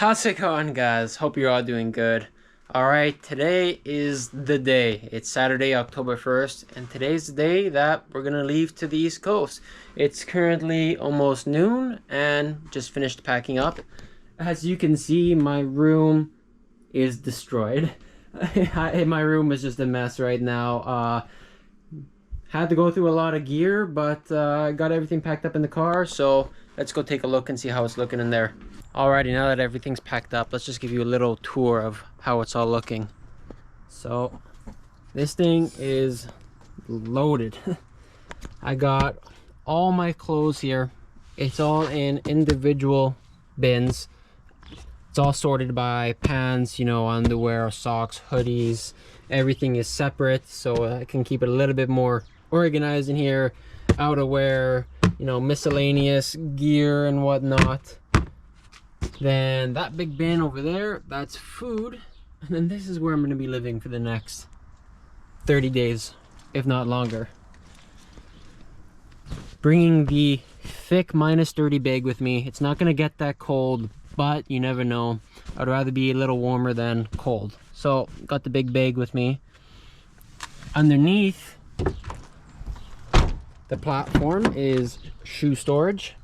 How's it going, guys? Hope you're all doing good. Alright, today is the day. It's Saturday, October 1st, and today's the day that we're gonna leave to the East Coast. It's currently almost noon, and just finished packing up. As you can see, my room is destroyed. My room is just a mess right now. Had to go through a lot of gear, but got everything packed up in the car, so let's go take a look and see how it's looking in there. Alrighty, now that everything's packed up, let's just give you a little tour of how it's all looking. So, this thing is loaded. I got all my clothes here. It's all in individual bins. It's all sorted by pants, you know, underwear, socks, hoodies. Everything is separate, so I can keep it a little bit more organized in here. Outerwear, you know, miscellaneous gear and whatnot. Then that big bin over there, that's food. And then this is where I'm going to be living for the next 30 days, if not longer. Bringing the thick -30 bag with me. It's not going to get that cold, but you never know. I'd rather be a little warmer than cold. So, got the big bag with me. Underneath the platform is shoe storage.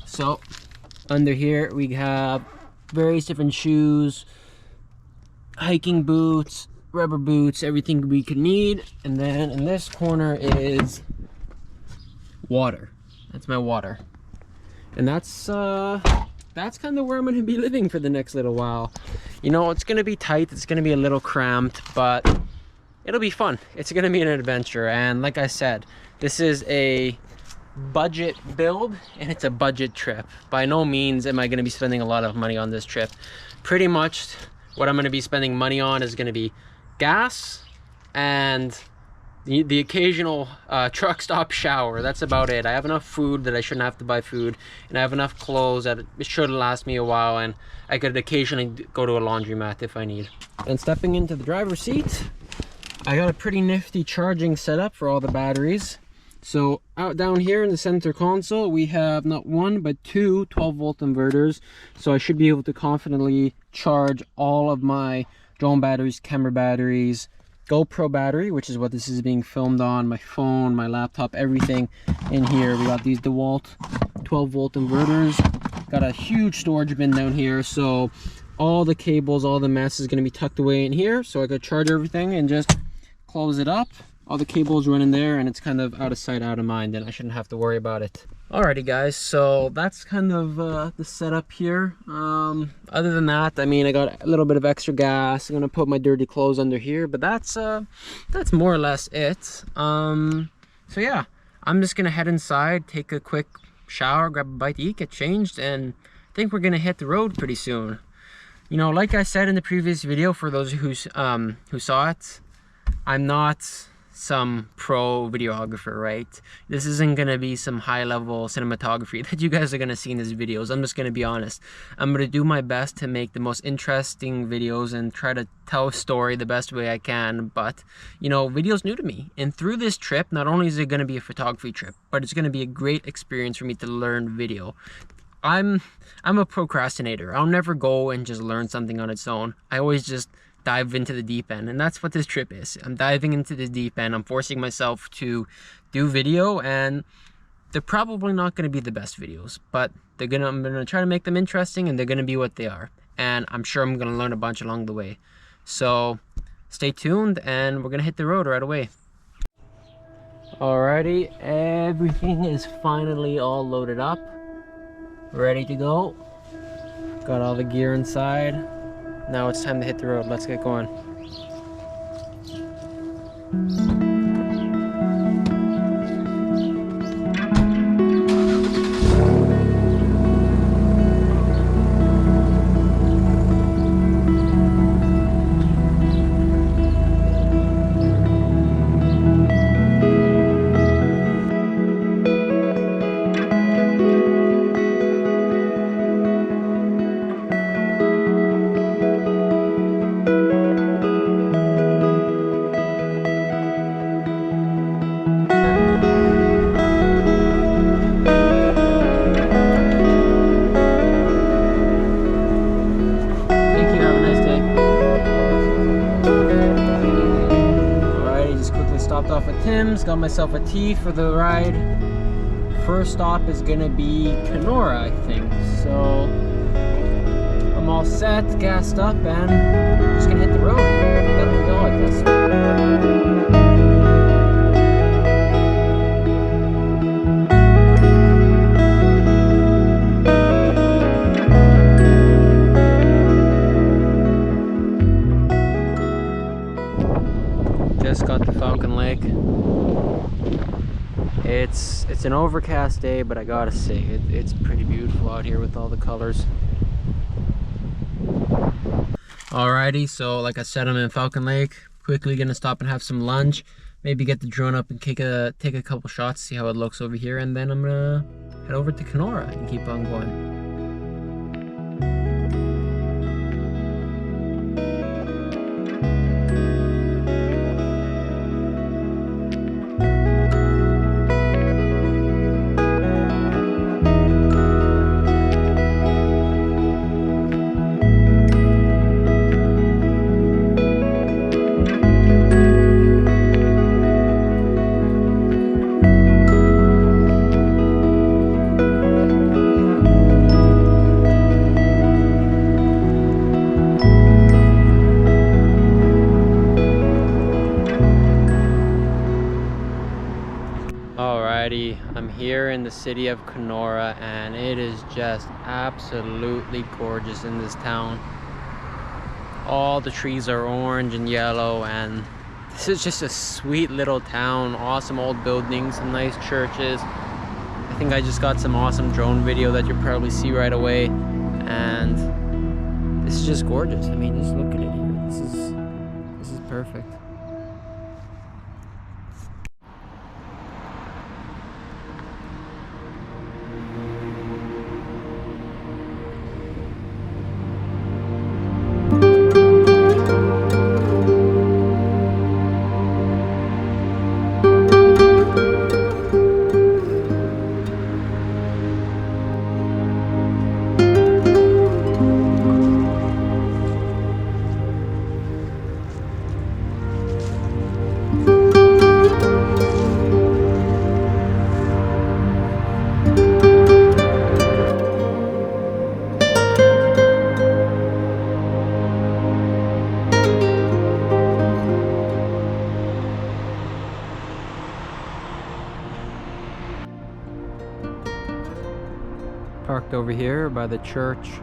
So, under here we have various different shoes, hiking boots, rubber boots, everything we could need. And then in this corner is water. That's my water. And that's kind of where I'm going to be living for the next little while. You know, it's going to be tight, it's going to be a little cramped, but it'll be fun. It's going to be an adventure. And like I said, this is a budget build and it's a budget trip. By no means am I going to be spending a lot of money on this trip. Pretty much what I'm going to be spending money on is going to be gas and the occasional truck stop shower. That's about it. I have enough food that I shouldn't have to buy food, and I have enough clothes that it should last me a while, and I could occasionally go to a laundromat if I need. And stepping into the driver's seat, I got a pretty nifty charging setup for all the batteries. So out down here in the center console, we have not one but two 12-volt inverters. So I should be able to confidently charge all of my drone batteries, camera batteries, GoPro battery, which is what this is being filmed on, my phone, my laptop, everything in here. We got these DeWalt 12-volt inverters. Got a huge storage bin down here, so all the cables, all the mess is going to be tucked away in here. So I could charge everything and just close it up. All the cables run in there, and it's kind of out of sight, out of mind, and I shouldn't have to worry about it. Alrighty guys, so that's kind of the setup here. Other than that, I mean, I got a little bit of extra gas. I'm gonna put my dirty clothes under here, but that's more or less it. So yeah, I'm just gonna head inside, take a quick shower, grab a bite to eat, get changed, and I think we're gonna hit the road pretty soon. You know, like I said in the previous video, for those who saw it, I'm not some pro videographer, right? This isn't gonna be some high-level cinematography that you guys are gonna see in these videos. I'm just gonna be honest. I'm gonna do my best to make the most interesting videos and try to tell a story the best way I can. But you know, video's new to me, and through this trip, not only is it gonna be a photography trip, but it's gonna be a great experience for me to learn video. I'm a procrastinator. I'll never go and just learn something on its own. I always just dive into the deep end, and that's what this trip is. I'm diving into the deep end. I'm forcing myself to do video, and they're probably not going to be the best videos, but I'm gonna try to make them interesting, and they're gonna be what they are, and I'm sure I'm gonna learn a bunch along the way. So stay tuned, and we're gonna hit the road right away. Alrighty, everything is finally all loaded up, ready to go. Got all the gear inside. Now it's time to hit the road. Let's get going. myself a Tim's, got myself a tea for the ride. First stop is gonna be Kenora, I think. So I'm all set, gassed up, and just gonna hit the road. That'll be all, I guess. Just got to Falcon Lake. It's an overcast day, but I gotta say it's pretty beautiful out here with all the colors. Alrighty, so like I said, I'm in Falcon Lake. Quickly gonna stop and have some lunch. Maybe get the drone up and take a couple shots, see how it looks over here, and then I'm gonna head over to Kenora and keep on going. Alrighty, I'm here in the city of Kenora, and it is just absolutely gorgeous in this town. All the trees are orange and yellow, and this is just a sweet little town. Awesome old buildings, some nice churches. I think I just got some awesome drone video that you'll probably see right away, and this is just gorgeous. I mean, just look at it here. This is perfect. Parked over here by the church,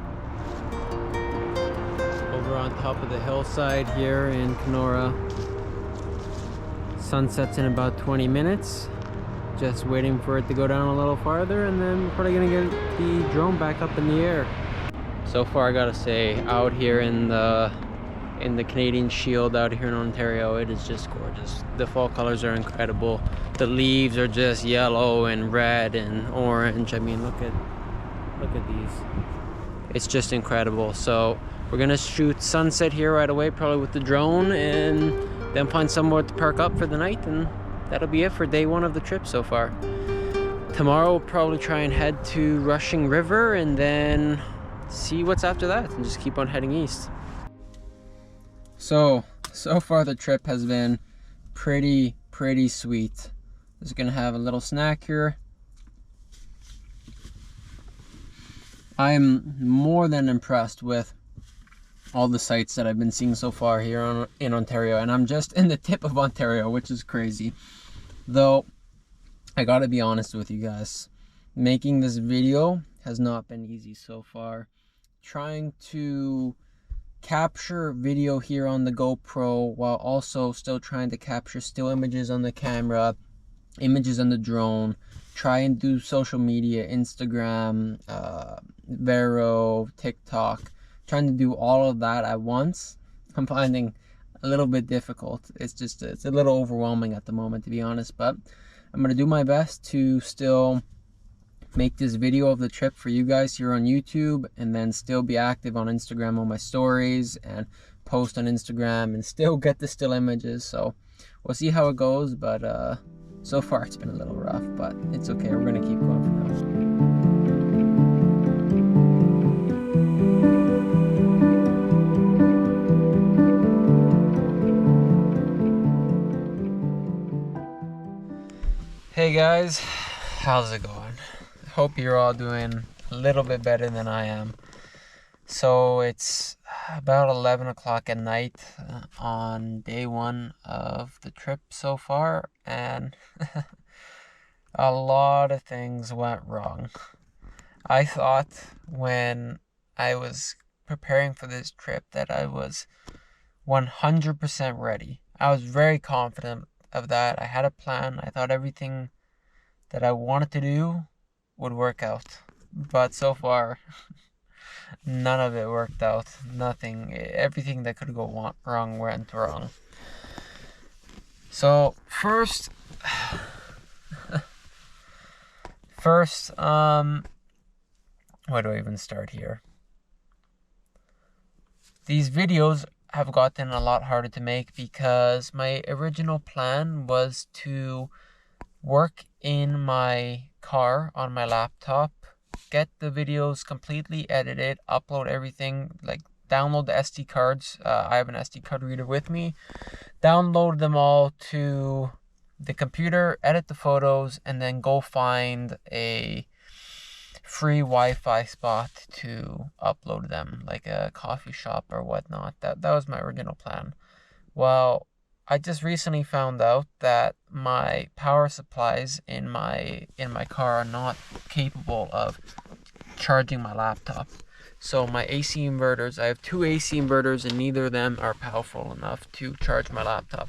over on top of the hillside here in Kenora. Sunsets in about 20 minutes. Just waiting for it to go down a little farther, and then we're probably gonna get the drone back up in the air. So far, I gotta say, out here in the Canadian Shield out here in Ontario, it is just gorgeous. The fall colors are incredible. The leaves are just yellow and red and orange. I mean, look at these. It's just incredible. So we're gonna shoot sunset here right away, probably with the drone, and then find somewhere to park up for the night, and that'll be it for day one of the trip so far. Tomorrow we'll probably try and head to Rushing River and then see what's after that, and just keep on heading east. So far the trip has been pretty sweet. Just gonna have a little snack here. I'm more than impressed with all the sights that I've been seeing so far here in Ontario, and I'm just in the tip of Ontario, which is crazy. Though, I gotta be honest with you guys, making this video has not been easy so far. Trying to capture video here on the GoPro while also still trying to capture still images on the camera, images on the drone, try and do social media, Instagram, Vero, TikTok, trying to do all of that at once. I'm finding a little bit difficult. It's a little overwhelming at the moment, to be honest, but I'm gonna do my best to still make this video of the trip for you guys here on YouTube, and then still be active on Instagram on my stories and post on Instagram and still get the still images. So we'll see how it goes, but so far it's been a little rough, but it's okay. We're gonna keep going for now. Hey guys, how's it going? Hope you're all doing a little bit better than I am. So it's about 11 o'clock at night on day one of the trip so far, and a lot of things went wrong. I thought when I was preparing for this trip that I was 100% ready. I was very confident of that. I had a plan. I thought everything that I wanted to do would work out. But so far, none of it worked out. Nothing. Everything that could go wrong went wrong. So first, where do I even start here? These videos have gotten a lot harder to make because my original plan was to work in my car on my laptop, get the videos completely edited, upload everything, like download the SD cards. I have an SD card reader with me. Download them all to the computer, edit the photos, and then go find a free Wi-Fi spot to upload them, like a coffee shop or whatnot. That was my original plan. Well, I just recently found out that my power supplies in my car are not capable of charging my laptop. So my AC inverters, I have two AC inverters and neither of them are powerful enough to charge my laptop.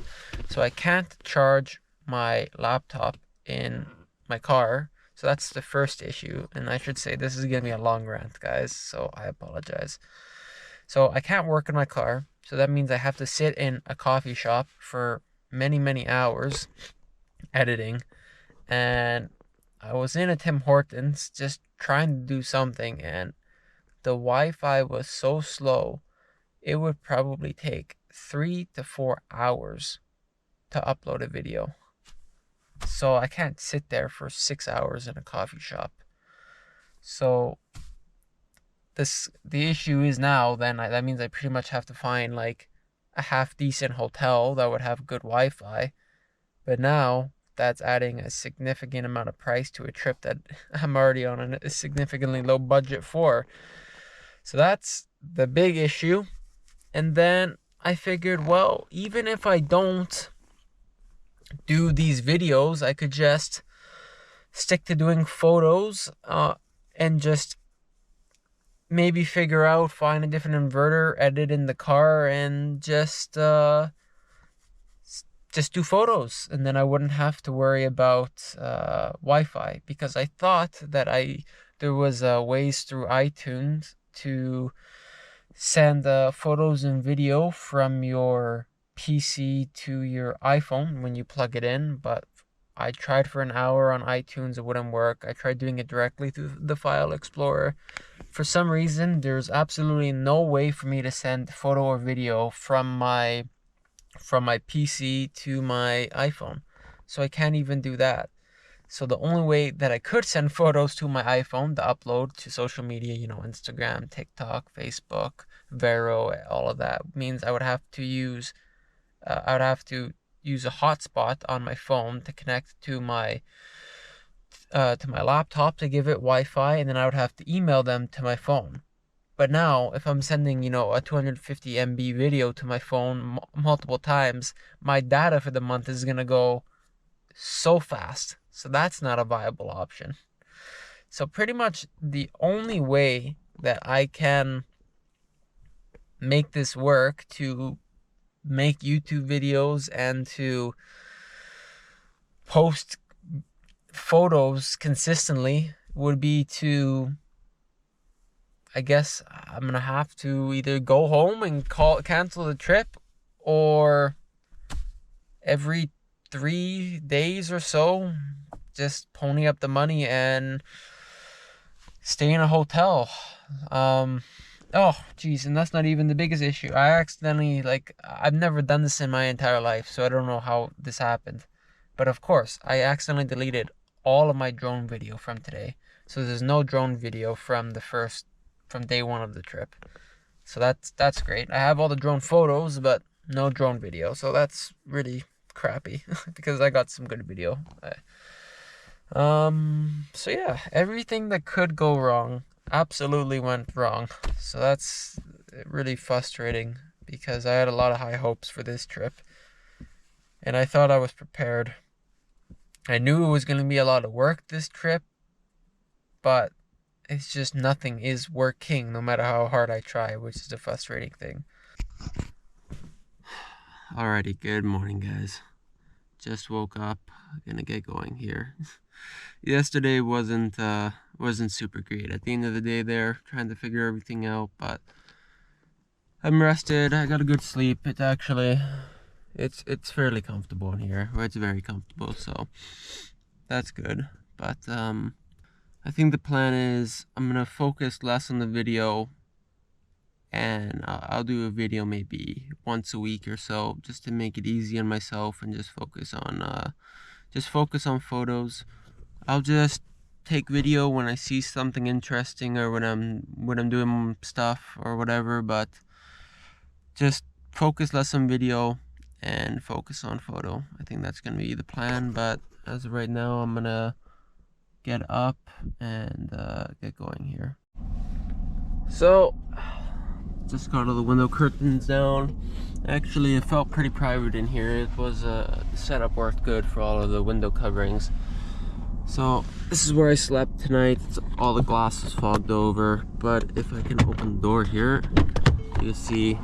So I can't charge my laptop in my car. So that's the first issue. And I should say this is going to be a long rant, guys, so I apologize. So I can't work in my car. So that means I have to sit in a coffee shop for many, many hours editing. And I was in a Tim Hortons just trying to do something, and the Wi-Fi was so slow, it would probably take 3 to 4 hours to upload a video. So I can't sit there for 6 hours in a coffee shop. So the issue is now then that means I pretty much have to find like a half decent hotel that would have good Wi-Fi. But now that's adding a significant amount of price to a trip that I'm already on a significantly low budget for. So that's the big issue. And then I figured, well, even if I don't do these videos, I could just stick to doing photos and just maybe find a different inverter, edit in the car, and just do photos. And then I wouldn't have to worry about Wi-Fi, because I thought that there was ways through iTunes to send photos and video from your PC to your iPhone when you plug it in, but I tried for an hour on iTunes, it wouldn't work. I tried doing it directly through the file explorer. For some reason, there's absolutely no way for me to send photo or video from my PC to my iPhone. So I can't even do that. So the only way that I could send photos to my iPhone to upload to social media, Instagram, TikTok, Facebook, Vero, all of that, means I would have to use a hotspot on my phone to connect to my laptop to give it Wi-Fi, and then I would have to email them to my phone. But now, if I'm sending, a 250 MB video to my phone multiple times, my data for the month is gonna go so fast. So that's not a viable option. So pretty much the only way that I can make this work to make YouTube videos and to post photos consistently would be to, I guess I'm gonna have to either go home and cancel the trip, or every 3 days or so just pony up the money and stay in a hotel. Oh geez, and that's not even the biggest issue. I accidentally, I've never done this in my entire life, so I don't know how this happened, but of course I accidentally deleted all of my drone video from today. So there's no drone video from day one of the trip. So that's great. I have all the drone photos, but no drone video. So that's really crappy because I got some good video. So yeah, everything that could go wrong absolutely went wrong. So that's really frustrating because I had a lot of high hopes for this trip and I thought I was prepared. I knew it was going to be a lot of work this trip, but it's just nothing is working no matter how hard I try, which is the frustrating thing. Alrighty, good morning guys. Just woke up, gonna get going here. Yesterday wasn't super great. At the end of the day there, trying to figure everything out, but I'm rested, I got a good sleep. It's fairly comfortable in here. Well, it's very comfortable, so that's good. But I think the plan is I'm gonna focus less on the video, and I'll do a video maybe once a week or so, just to make it easy on myself and just focus on photos. I'll just take video when I see something interesting or when I'm doing stuff or whatever, but just focus less on video and focus on photo. I think that's gonna be the plan, but as of right now, I'm gonna get up and get going here. So just got all the window curtains down. Actually, it felt pretty private in here. It was the setup worked good for all of the window coverings. So this is where I slept tonight. All the glass is fogged over, but if I can open the door here, you can see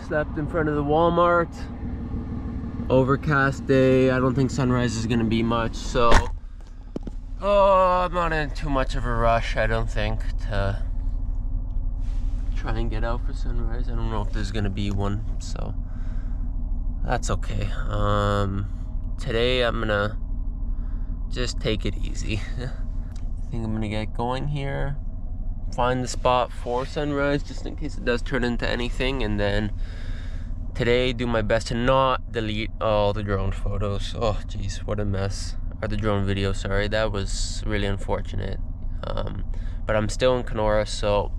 slept in front of the Walmart. Overcast day. I don't think sunrise is gonna be much, so I'm not in too much of a rush, I don't think, to try and get out for sunrise. I don't know if there's gonna be one, so that's okay. Today I'm gonna just take it easy. I think I'm gonna get going here, find the spot for sunrise just in case it does turn into anything, and then today do my best to not delete all the drone photos. Oh geez, what a mess. Or the drone video, sorry, that was really unfortunate. But I'm still in Kenora, so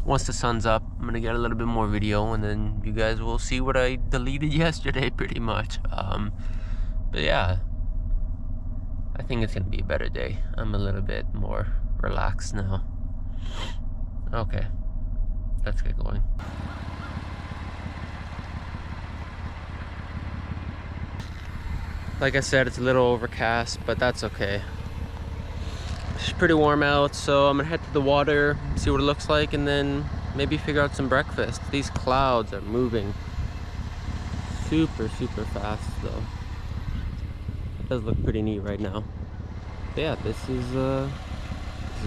once the sun's up, I'm gonna get a little bit more video, and then you guys will see what I deleted yesterday pretty much. But yeah, I think it's gonna be a better day. I'm a little bit more relaxed now. Okay, let's get going. Like I said, it's a little overcast, but that's okay. It's pretty warm out, so I'm gonna head to the water, see what it looks like, and then maybe figure out some breakfast. These clouds are moving super fast though. It does look pretty neat right now. But yeah, this is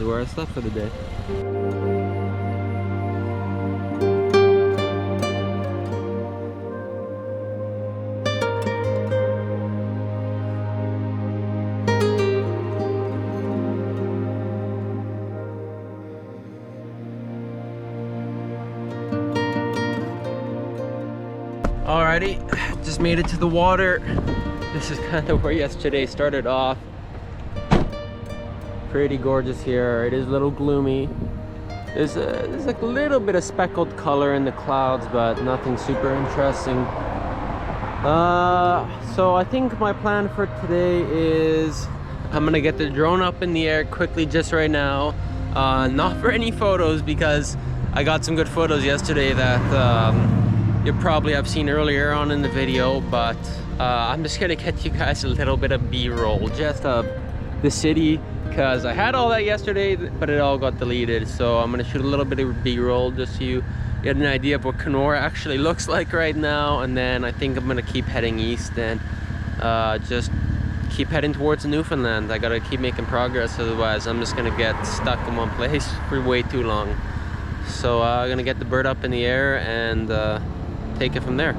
where I slept for the day. Alrighty, just made it to the water. This is kind of where yesterday started off. Pretty gorgeous here. It is a little gloomy. There's like a little bit of speckled color in the clouds, but nothing super interesting. So I think my plan for today is I'm gonna get the drone up in the air quickly just right now. Not for any photos, because I got some good photos yesterday that you probably have seen earlier on in the video, but I'm just gonna get you guys a little bit of B-roll just of the city, because I had all that yesterday, but it all got deleted. So I'm gonna shoot a little bit of B-roll just so you get an idea of what Kenora actually looks like right now, and then I think I'm gonna keep heading east and just keep heading towards Newfoundland. I gotta keep making progress, otherwise I'm just gonna get stuck in one place for way too long. So I'm gonna get the bird up in the air and take it from there.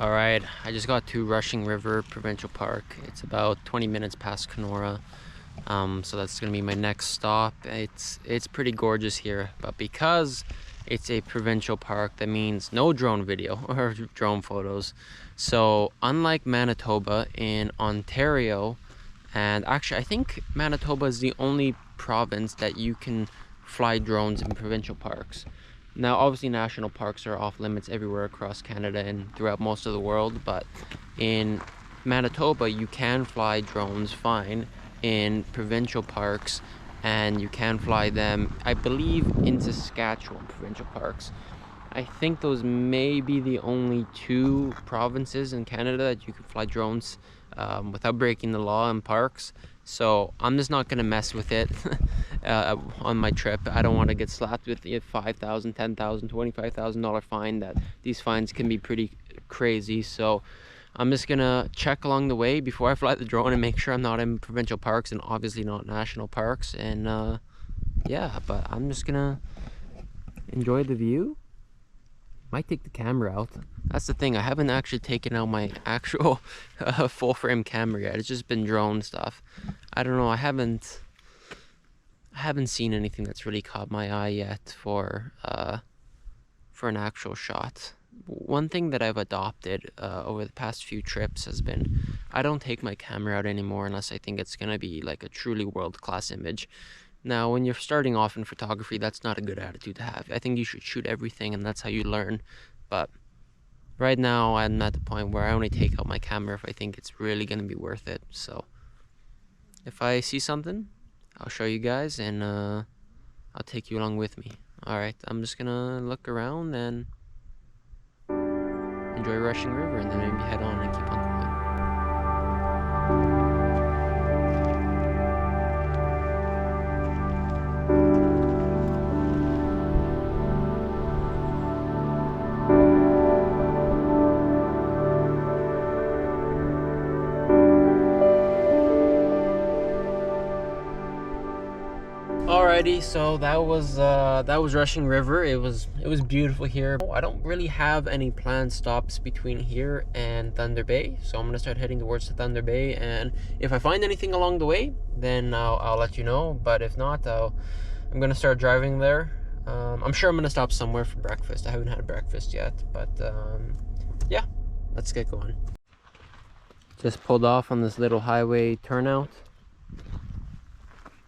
All right, I just got to Rushing River Provincial Park. It's about 20 minutes past Kenora. So that's gonna be my next stop. It's pretty gorgeous here, but because it's a provincial park, that means no drone video or drone photos. So unlike Manitoba, in Ontario, and actually I think Manitoba is the only province that you can fly drones in provincial parks. Now obviously national parks are off limits everywhere across Canada and throughout most of the world, but in Manitoba you can fly drones fine in provincial parks, and you can fly them, I believe, in Saskatchewan provincial parks. I think those may be the only two provinces in Canada that you can fly drones without breaking the law in parks. So I'm just not gonna mess with it on my trip. I don't want to get slapped with a $5,000, $10,000, $25,000 fine. That these fines can be pretty crazy. So I'm just gonna check along the way before I fly the drone and make sure I'm not in provincial parks and obviously not national parks. And yeah, but I'm just gonna enjoy the view. Might take the camera out. That's the thing, I haven't actually taken out my actual full frame camera yet. It's just been drone stuff. I don't know, I haven't seen anything that's really caught my eye yet for an actual shot. One thing that I've adopted over the past few trips has been, I don't take my camera out anymore unless I think it's gonna be like a truly world-class image. Now, when you're starting off in photography, that's not a good attitude to have. I think you should shoot everything, and that's how you learn. But right now, I'm at the point where I only take out my camera if I think it's really gonna be worth it. So if I see something, I'll show you guys, and I'll take you along with me. All right, I'm just gonna look around and enjoy Rushing River, and then maybe head on and keep on going. Alrighty, so that was Rushing River. It was beautiful here. I don't really have any planned stops between here and Thunder Bay, so I'm gonna start heading towards the Thunder Bay, and if I find anything along the way, then I'll let you know. But if not, I'm gonna start driving there. I'm sure I'm gonna stop somewhere for breakfast. I haven't had breakfast yet, but yeah, let's get going. Just pulled off on this little highway turnout.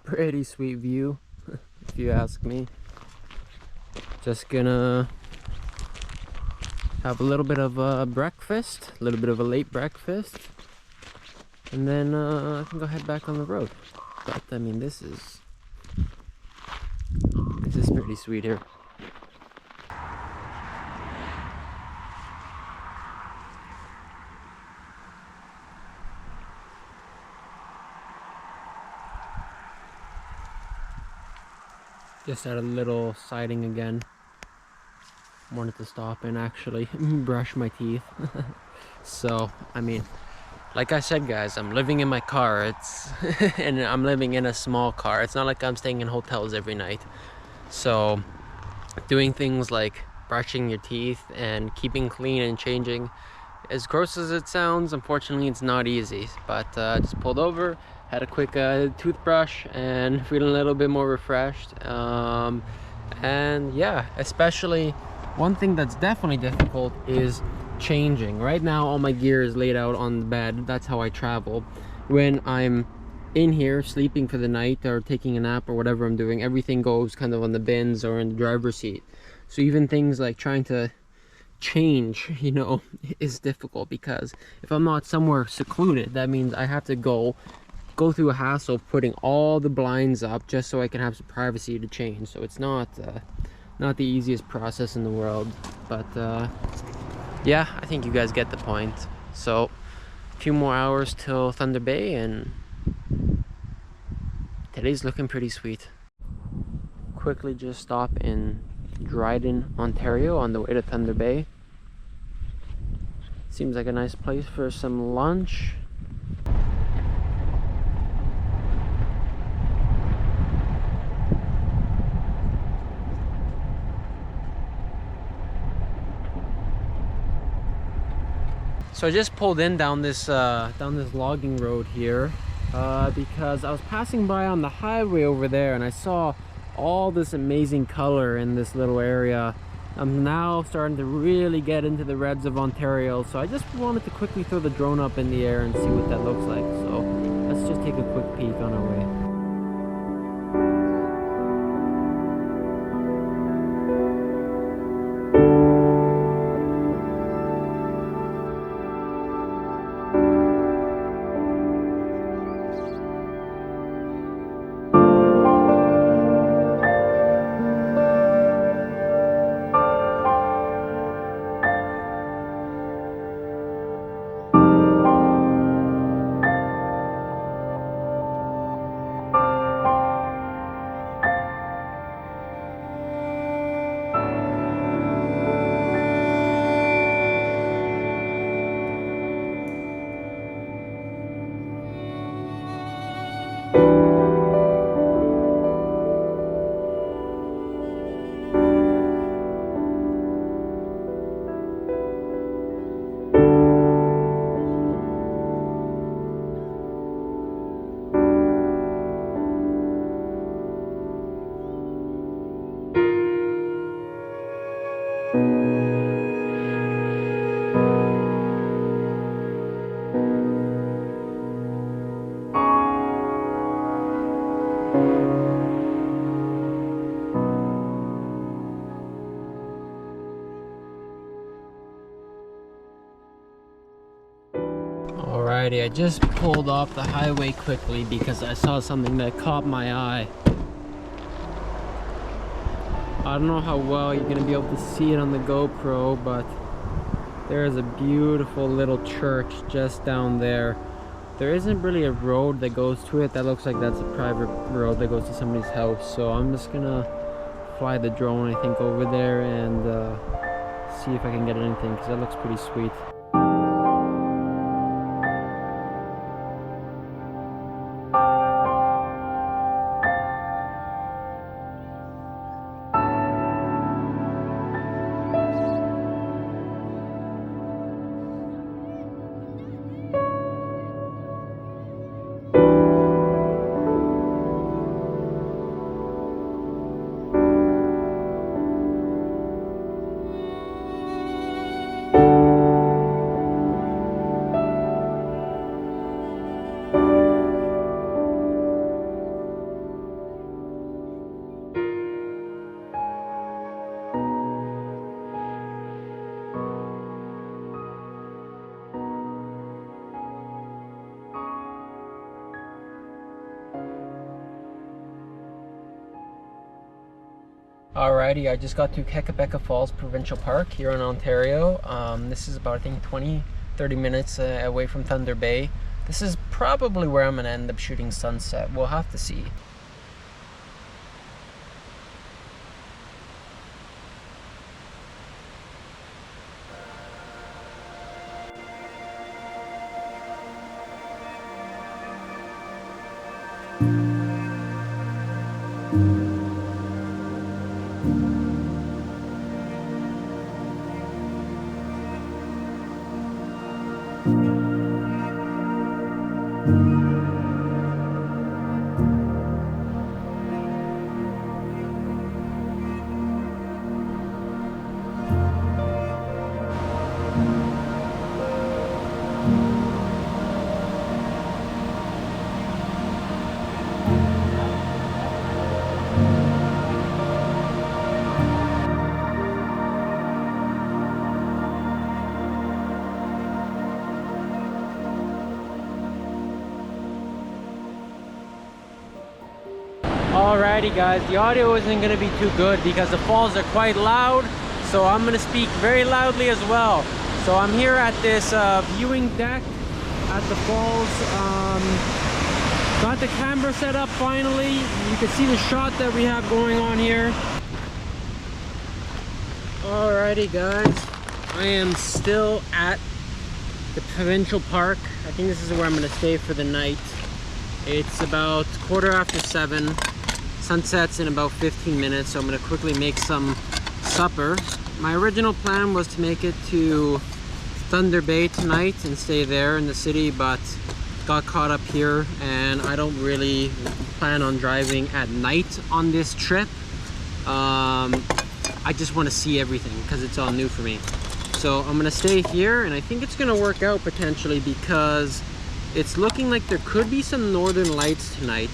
Pretty sweet view, if you ask me. Just gonna have a little bit of breakfast, a little bit of a late breakfast, and then I can go head back on the road. But I mean, this is pretty sweet here. Just at a little siding again. Wanted to stop and actually brush my teeth. So, I mean, like I said, guys, I'm living in my car. And I'm living in a small car. It's not like I'm staying in hotels every night. So, doing things like brushing your teeth and keeping clean and changing, as gross as it sounds, unfortunately it's not easy. But just pulled over, had a quick toothbrush, and feeling a little bit more refreshed. And yeah, especially one thing that's definitely difficult is changing. Right now all my gear is laid out on the bed. That's how I travel. When I'm in here sleeping for the night or taking a nap or whatever I'm doing, everything goes kind of on the bins or in the driver's seat. So even things like trying to change, you know, is difficult, because if I'm not somewhere secluded, that means I have to go through a hassle of putting all the blinds up just so I can have some privacy to change. So it's not the easiest process in the world, but yeah, I think you guys get the point. So a few more hours till Thunder Bay, and today's looking pretty sweet. Quickly just stop in Dryden, Ontario on the way to Thunder Bay. Seems like a nice place for some lunch. So I just pulled in down this logging road here because I was passing by on the highway over there and I saw all this amazing color in this little area. I'm now starting to really get into the reds of Ontario, so I just wanted to quickly throw the drone up in the air and see what that looks like. So let's just take a quick peek on our way. Alrighty, I just pulled off the highway quickly because I saw something that caught my eye. I don't know how well you're going to be able to see it on the GoPro, but there is a beautiful little church just down there. There isn't really a road that goes to it. That looks like that's a private road that goes to somebody's house. So I'm just going to fly the drone, I think, over there and see if I can get anything, because that looks pretty sweet. Alrighty, I just got to Kekabeka Falls Provincial Park here in Ontario. This is about, I think, 20-30 minutes away from Thunder Bay. This is probably where I'm going to end up shooting sunset. We'll have to see. Alrighty guys, the audio isn't going to be too good because the falls are quite loud, so I'm going to speak very loudly as well. So I'm here at this viewing deck at the falls. Got the camera set up finally. You can see the shot that we have going on here. Alrighty guys, I am still at the provincial park. I think this is where I'm going to stay for the night. It's about 7:15. Sunset's in about 15 minutes, so I'm going to quickly make some supper. My original plan was to make it to Thunder Bay tonight and stay there in the city, but got caught up here, and I don't really plan on driving at night on this trip. I just want to see everything because it's all new for me. So I'm gonna stay here, and I think it's gonna work out potentially because it's looking like there could be some northern lights tonight.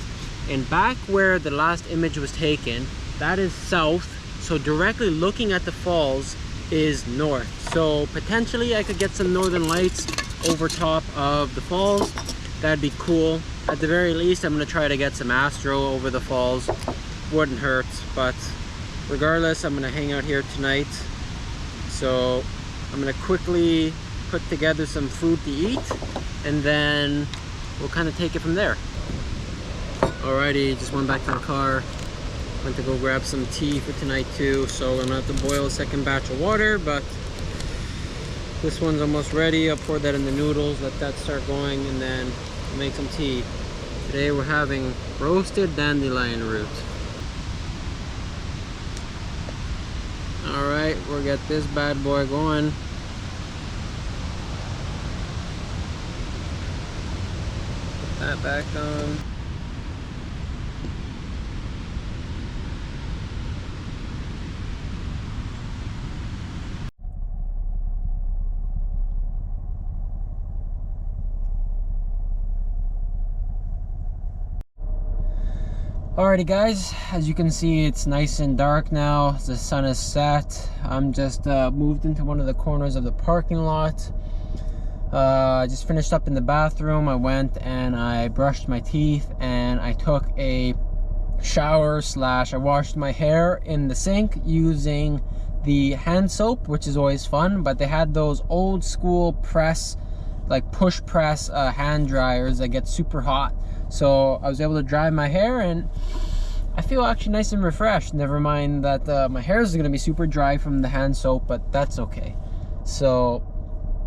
And back where the last image was taken, that is south, so directly looking at the falls is north. So potentially I could get some northern lights over top of the falls. That'd be cool. At the very least, I'm gonna try to get some astro over the falls. Wouldn't hurt, but regardless, I'm gonna hang out here tonight. So I'm gonna quickly put together some food to eat, and then we'll kind of take it from there. Alrighty, just went back to the car. Went to go grab some tea for tonight too, so I'm gonna have to boil a second batch of water, but this one's almost ready. I'll pour that in the noodles, let that start going, and then we'll make some tea. Today we're having roasted dandelion root. Alright, we'll get this bad boy going. Put that back on. Alrighty guys, as you can see, it's nice and dark now. The sun is set. I'm just moved into one of the corners of the parking lot. I just finished up in the bathroom. I went and I brushed my teeth, and I took a shower slash I washed my hair in the sink using the hand soap, which is always fun. But they had those old school press, like push press hand dryers that get super hot. So I was able to dry my hair, and I feel actually nice and refreshed. Never mind that my hair is going to be super dry from the hand soap, but that's okay. So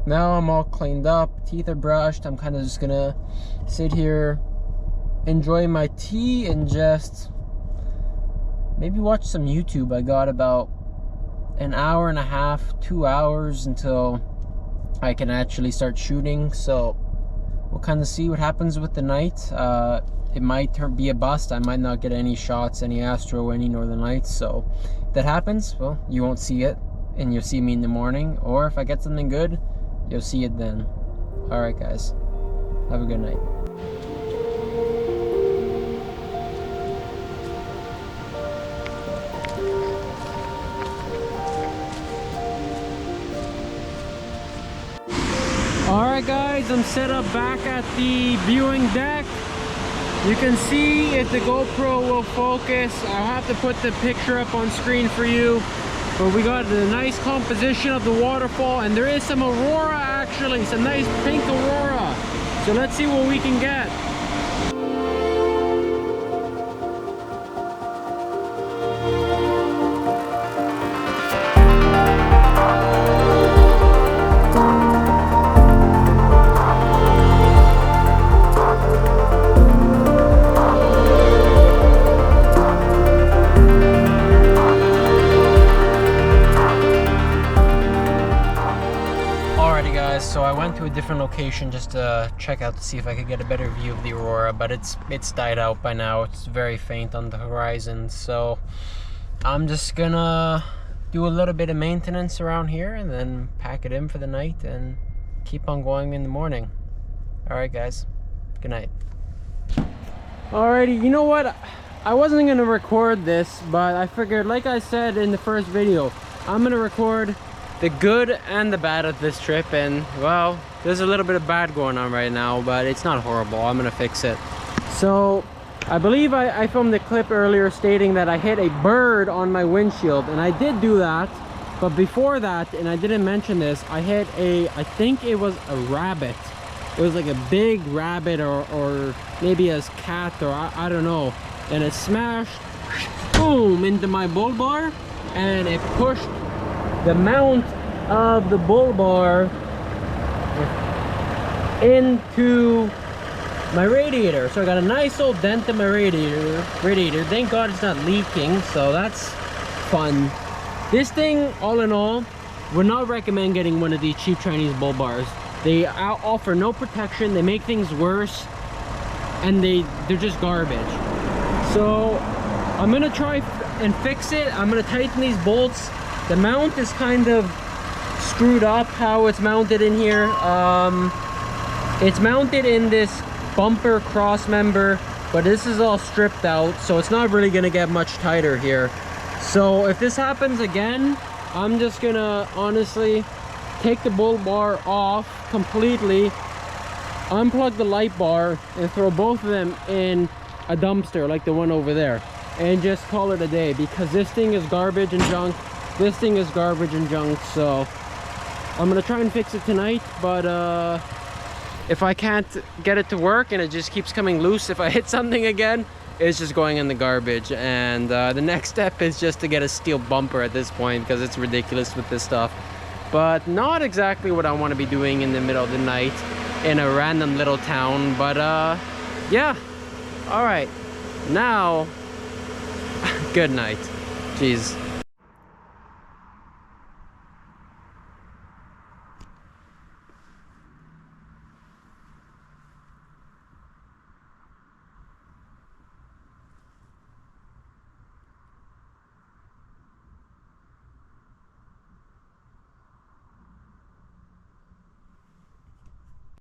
now I'm all cleaned up, teeth are brushed. I'm kind of just going to sit here, enjoy my tea, and just maybe watch some YouTube. I got about an hour and a half, 2 hours until I can actually start shooting. So we'll kind of see what happens with the night. It might be a bust. I might not get any shots, any astro, any northern lights. So if that happens, well, you won't see it, and you'll see me in the morning. Or if I get something good, you'll see it then. All right, guys. Have a good night. Alright guys, I'm set up back at the viewing deck. You can see if the GoPro will focus. I'll have to put the picture up on screen for you. But we got the nice composition of the waterfall, and there is some aurora actually, some nice pink aurora. So let's see what we can get. So I went to a different location just to check out to see if I could get a better view of the aurora, but it's died out by now. It's very faint on the horizon. So I'm just gonna do a little bit of maintenance around here and then pack it in for the night and keep on going in the morning. All right guys, good night. Alrighty, you know what, I wasn't gonna record this, but I figured, like I said in the first video, I'm gonna record the good and the bad of this trip. And well, there's a little bit of bad going on right now, but it's not horrible. I'm gonna fix it. So I believe I filmed a clip earlier stating that I hit a bird on my windshield, and I did do that. But before that, and I didn't mention this, I hit I think it was a rabbit. It was like a big rabbit, or maybe a cat, or I don't know, and it smashed boom into my bull bar, and it pushed the mount of the bull bar into my radiator. So I got a nice old dent in my radiator. Thank God it's not leaking, so that's fun. This thing, all in all, would not recommend getting one of these cheap Chinese bull bars. They offer no protection, they make things worse, and they're just garbage. So I'm gonna try and fix it. I'm gonna tighten these bolts. The mount is kind of screwed up how it's mounted in here. It's mounted in this bumper cross member, but this is all stripped out, so it's not really gonna get much tighter here. So if this happens again, I'm just gonna honestly take the bull bar off completely, unplug the light bar, and throw both of them in a dumpster like the one over there, and just call it a day, because this thing is garbage and junk. This thing is garbage and junk. So I'm gonna try and fix it tonight, but if I can't get it to work and it just keeps coming loose, if I hit something again, it's just going in the garbage. And the next step is just to get a steel bumper at this point, because it's ridiculous with this stuff. But not exactly what I want to be doing in the middle of the night in a random little town. But yeah, all right, now good night. Jeez.